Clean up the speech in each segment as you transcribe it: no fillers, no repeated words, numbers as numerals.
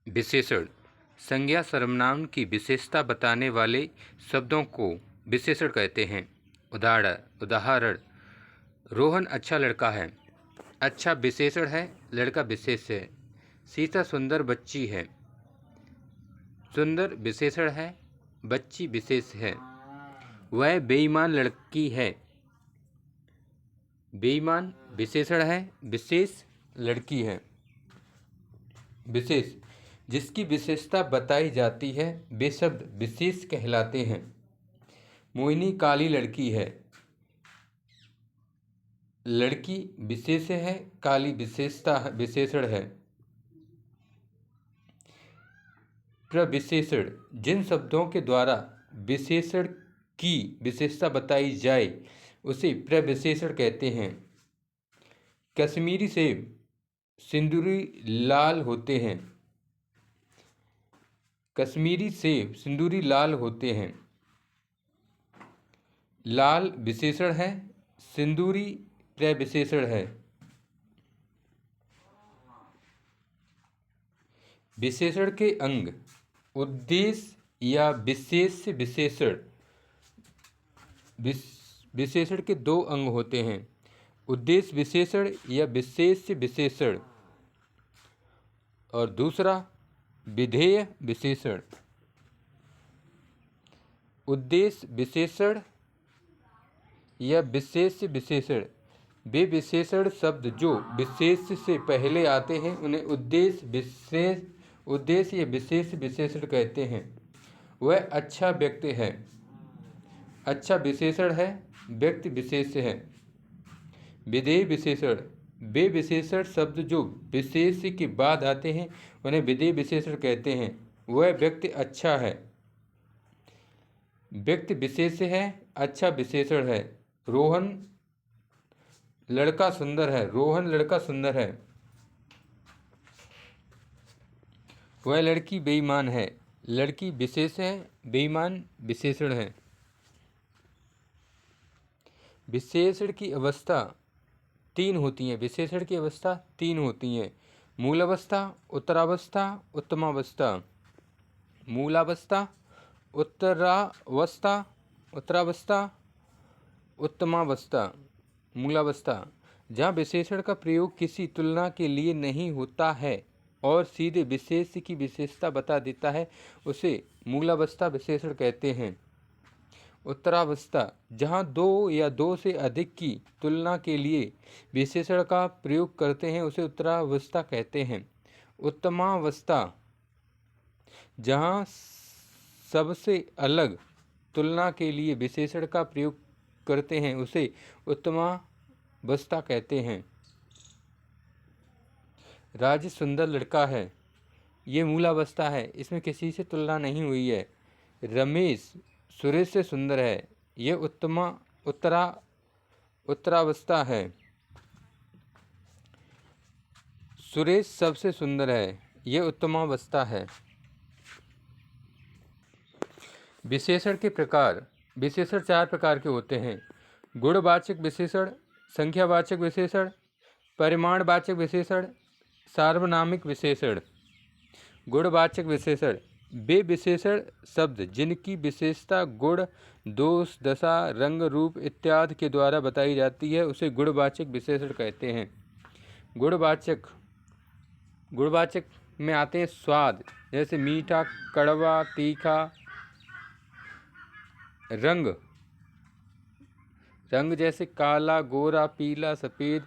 विशेषण संज्ञा सर्वनाम की विशेषता बताने वाले शब्दों को विशेषण कहते हैं। उदाहरण रोहन अच्छा लड़का है। अच्छा विशेषण है, लड़का विशेष है। सीता सुंदर बच्ची है। सुंदर विशेषण है, बच्ची विशेष है। वह बेईमान लड़की है। बेईमान विशेषण है, विशेष लड़की है। विशेष जिसकी विशेषता बताई जाती है वे शब्द विशेष कहलाते हैं। मोहिनी काली लड़की है। लड़की विशेष है, काली विशेषता विशेषण है। प्रविशेषण जिन शब्दों के द्वारा विशेषण की विशेषता बताई जाए उसे प्रविशेषण कहते हैं। कश्मीरी सेब सिंदूरी लाल होते हैं। कश्मीरी सेब सिंदूरी लाल होते हैं। लाल विशेषण है, सिंदूरी प्रविशेषण है। विशेषण के अंग उद्देश्य या विशेष विशेषण। विशेषण के दो अंग होते हैं, उद्देश्य विशेषण या विशेष विशेषण, और दूसरा विधेय विशेषण। उद्देश्य विशेषण या विशेष विशेषण वे विशेषण शब्द जो विशेष से पहले आते हैं उन्हें उद्देश्य या विशेष विशेषण कहते हैं। वह अच्छा व्यक्ति है। अच्छा विशेषण है, व्यक्ति विशेष है। विधेय विशेषण वे विशेषण शब्द जो विशेष के बाद आते हैं उन्हें विधेय विशेषण कहते हैं। वह व्यक्ति अच्छा है। व्यक्ति विशेष है, अच्छा विशेषण है। रोहन लड़का सुंदर है। रोहन लड़का सुंदर है। वह लड़की बेईमान है। लड़की विशेष है, बेईमान विशेषण है। विशेषण की अवस्था तीन होती हैं। विशेषण की अवस्था तीन होती हैं, मूलावस्था, उत्तरावस्था, उत्तमावस्था। मूलावस्था, उत्तरावस्था, उत्तरावस्था, उत्तमावस्था। मूलावस्था जहाँ विशेषण का प्रयोग किसी तुलना के लिए नहीं होता है और सीधे विशेष की विशेषता बता देता है उसे मूलावस्था विशेषण कहते हैं। उत्तरावस्था जहाँ दो या दो से अधिक की तुलना के लिए विशेषण का प्रयोग करते हैं उसे उत्तरावस्था कहते हैं। उत्तमावस्था जहाँ सबसे अलग तुलना के लिए विशेषण का प्रयोग करते हैं उसे उत्तमावस्था कहते हैं। राज सुंदर लड़का है, ये मूलावस्था है, इसमें किसी से तुलना नहीं हुई है। रमेश सुरेश से सुंदर है, यह उत्तरावस्था है। सुरेश सबसे सुंदर है, यह उत्तमावस्था है। विशेषण के प्रकार। विशेषण चार प्रकार के होते हैं, गुणवाचक विशेषण, संख्यावाचक विशेषण, परिमाणवाचक विशेषण, सार्वनामिक विशेषण। गुणवाचक विशेषण वे विशेषण शब्द जिनकी विशेषता गुण, दोष, दशा, रंग, रूप इत्यादि के द्वारा बताई जाती है उसे गुणवाचक विशेषण कहते हैं। गुणवाचक में आते हैं स्वाद, जैसे मीठा, कड़वा, तीखा। रंग जैसे काला, गोरा, पीला, सफ़ेद।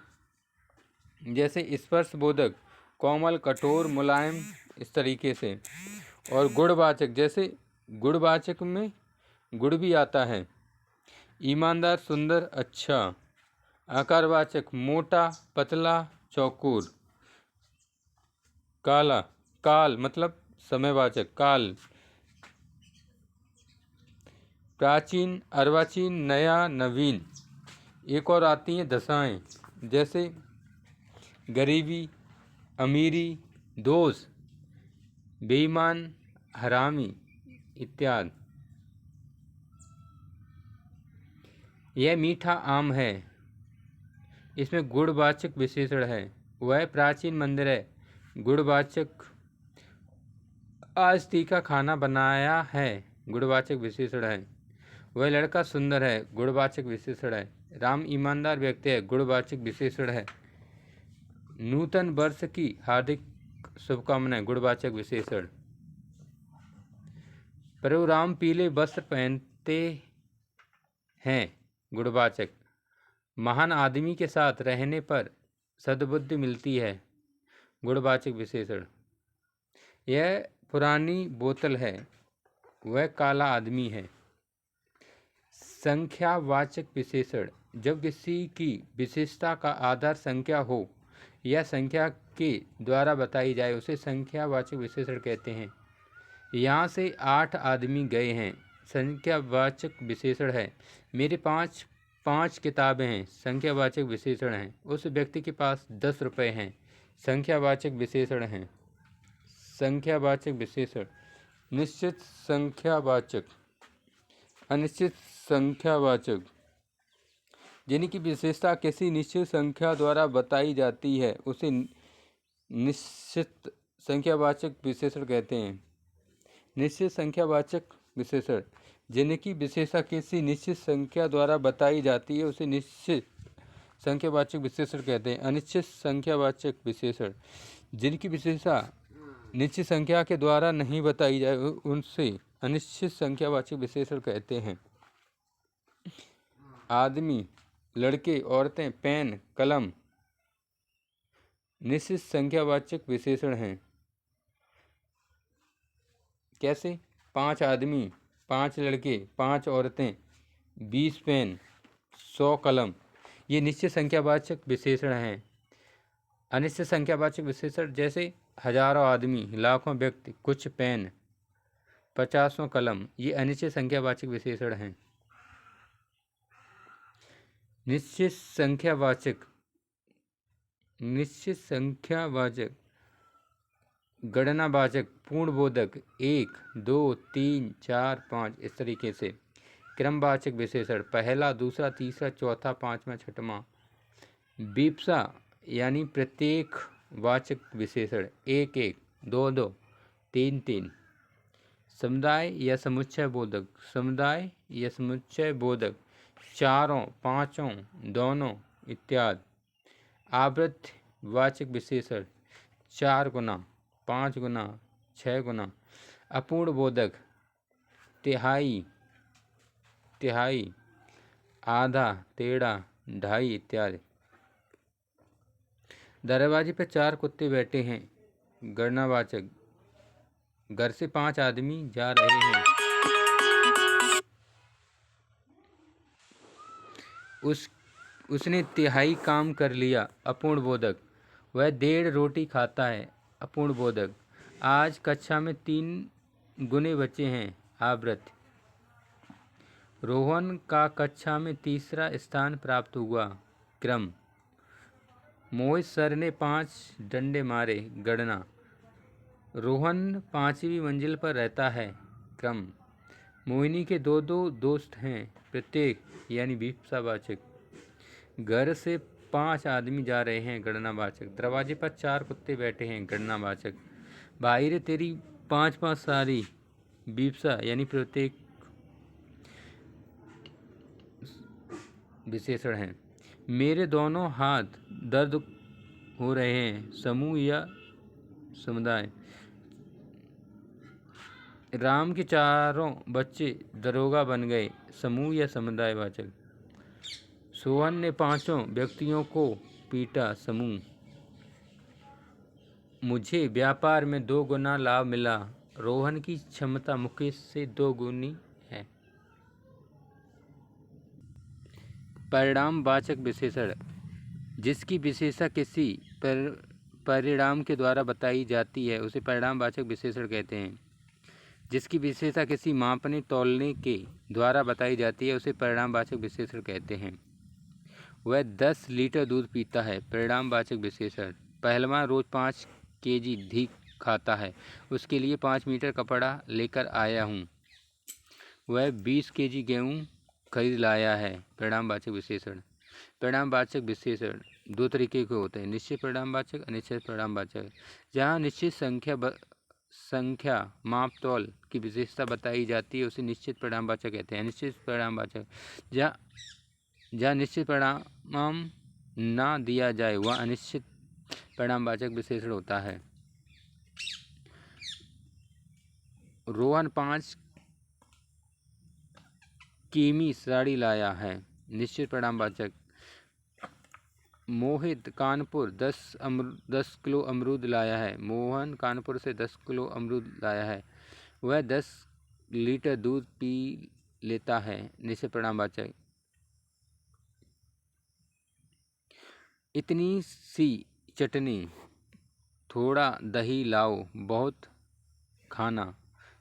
जैसे स्पर्शबोधक, कोमल, कठोर, मुलायम, इस तरीके से। और गुणवाचक जैसे गुणवाचक में गुण भी आता है, ईमानदार, सुंदर, अच्छा। आकारवाचक मोटा, पतला, चौकोर। काल मतलब समयवाचक, काल। प्राचीन, अर्वाचीन, नया, नवीन। एक और आती हैं दशाएं, जैसे गरीबी, अमीरी, दोष, बेईमान, हरामी इत्यादि। यह मीठा आम है, इसमें गुणवाचक विशेषण है। वह प्राचीन मंदिर है, गुणवाचक आज तीखा खाना बनाया है, गुणवाचक विशेषण है। वह लड़का सुंदर है, गुणवाचक विशेषण है। राम ईमानदार व्यक्ति है, गुणवाचक विशेषण है। नूतन वर्ष की हार्दिक शुभकामनाएं, गुणवाचक विशेषण। प्रभु राम पीले वस्त्र पहनते हैं, गुणवाचक। महान आदमी के साथ रहने पर सद्बुद्धि मिलती है, गुणवाचक विशेषण। यह पुरानी बोतल है, वह काला आदमी है। संख्यावाचक विशेषण। जब किसी की विशेषता का आधार संख्या हो या संख्या के द्वारा बताई जाए उसे संख्यावाचक विशेषण कहते हैं। यहाँ से 8 आदमी गए हैं, संख्यावाचक विशेषण है। मेरे पास 5 किताबें हैं, संख्यावाचक विशेषण हैं। उस व्यक्ति के पास 10 रुपये हैं, संख्यावाचक विशेषण हैं। संख्यावाचक विशेषण। निश्चित संख्यावाचक, अनिश्चित संख्यावाचक। जिनकी विशेषता किसी निश्चित संख्या द्वारा बताई जाती है उसे निश्चित संख्यावाचक विशेषण कहते हैं। निश्चित संख्यावाचक विशेषण। जिनकी विशेषता किसी निश्चित संख्या द्वारा बताई जाती है उसे निश्चित संख्यावाचक विशेषण कहते हैं। अनिश्चित संख्यावाचक विशेषण। जिनकी विशेषता निश्चित संख्या के द्वारा नहीं बताई जाए उनसे अनिश्चित संख्यावाचक विशेषण कहते हैं। आदमी, लड़के, औरतें, पेन, कलम निश्चित संख्यावाचक विशेषण हैं। कैसे? 5 आदमी, 5 लड़के, 5 औरतें, 20 पेन, 100 कलम, ये निश्चित संख्यावाचक विशेषण हैं। अनिश्चित संख्यावाचक विशेषण जैसे हजारों आदमी, लाखों व्यक्ति, कुछ पेन, 50 कलम, ये अनिश्चित संख्यावाचक विशेषण हैं। निश्चित संख्यावाचक। निश्चित संख्यावाचक गणनावाचक, पूर्णबोधक, 1, 2, 3, 4, 5 इस तरीके से। क्रमवाचक विशेषण पहला, दूसरा, तीसरा, चौथा, पांचवा, छठवां। विपसा यानी प्रत्येक वाचक विशेषण 1, 1, 2, 2, 3, 3। समुदाय या समुच्चय बोधक। समुदाय या समुच्चय बोधक चारों, पांचों, दोनों इत्यादि। आवृत्ति वाचक विशेषण 4 गुना, 5 गुना, 6 गुना। अपूर्ण बोधक तिहाई, तिहाई, आधा, टेढ़ा, ढाई इत्यादि। दरवाजे पर 4 कुत्ते बैठे हैं, गणनावाचक। घर से 5 आदमी जा रहे हैं। उसने तिहाई काम कर लिया, अपूर्ण बोधक। वह 1.5 रोटी खाता है, अपूर्ण बोधक। आज कक्षा में 3 गुने बचे हैं, आवृत्ति। रोहन का कक्षा में तीसरा स्थान प्राप्त हुआ, क्रम। मोहित सर ने 5 डंडे मारे, गणना। रोहन 5वीं मंजिल पर रहता है, क्रम। मोहिनी के 2 दोस्त हैं, प्रत्येक यानी विपसावाचक। घर से 5 आदमी जा रहे हैं, गणनावाचक। दरवाजे पर 4 कुत्ते बैठे हैं, गणनावाचक। भाई रे तेरी 5 सारी, विपसा यानी प्रत्येक विशेषण हैं। मेरे दोनों हाथ दर्द हो रहे हैं, समूह या समुदाय। राम के 4 बच्चे दरोगा बन गए, समूह या समुदाय वाचक। सोहन ने 5 व्यक्तियों को पीटा, समूह। मुझे व्यापार में 2 गुना लाभ मिला, रोहन की क्षमता मुकेश से 2 गुनी है। परिणामवाचक विशेषण। जिसकी विशेषता किसी परिणाम के द्वारा बताई जाती है उसे परिणामवाचक विशेषण कहते हैं। जिसकी विशेषता किसी मापने तौलने के द्वारा बताई जाती है उसे परिणामवाचक विशेषण कहते हैं। वह 10 लीटर दूध पीता है, परिणामवाचक विशेषण। पहलवान रोज 5 केजी घी खाता है, उसके लिए 5 मीटर कपड़ा लेकर आया हूँ। वह 20 केजी गेहूँ खरीद लाया है, परिणामवाचक विशेषण। परिणामवाचक विशेषण 2 तरीके के होते हैं, निश्चित परिणामवाचक, अनिश्चित परिणामवाचक। जहाँ निश्चित संख्या माप तौल की विशेषता बताई जाती है उसे निश्चित परिणामवाचक कहते हैं। निश्चित परिणामवाचक जहाँ निश्चित परिणाम ना दिया जाए वह अनिश्चित परिणामवाचक विशेषण होता है। रोहन 5 किमी साड़ी लाया है। निश्चित परिणामवाचक। मोहित कानपुर 10 किलो अमरूद लाया है। मोहन कानपुर से 10 किलो अमरूद लाया है। वह 10 लीटर दूध पी लेता है। निश्चित परिणामवाचक। इतनी सी चटनी, थोड़ा दही लाओ, बहुत खाना,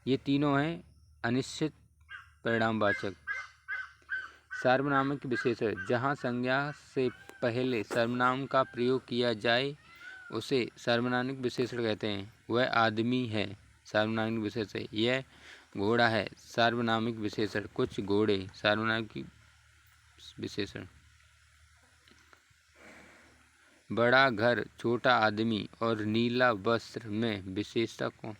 ये तीनों हैं अनिश्चित परिणामवाचक। सार्वनामिक विशेषण। जहाँ संज्ञा से पहले सर्वनाम का प्रयोग किया जाए उसे सार्वनामिक विशेषण कहते हैं। वह आदमी है, सार्वनामिक विशेषण। यह घोड़ा है, सार्वनामिक विशेषण। कुछ घोड़े, सार्वनामिक विशेषण। बड़ा घर, छोटा आदमी और नीला वस्त्र में विशेषता कौन?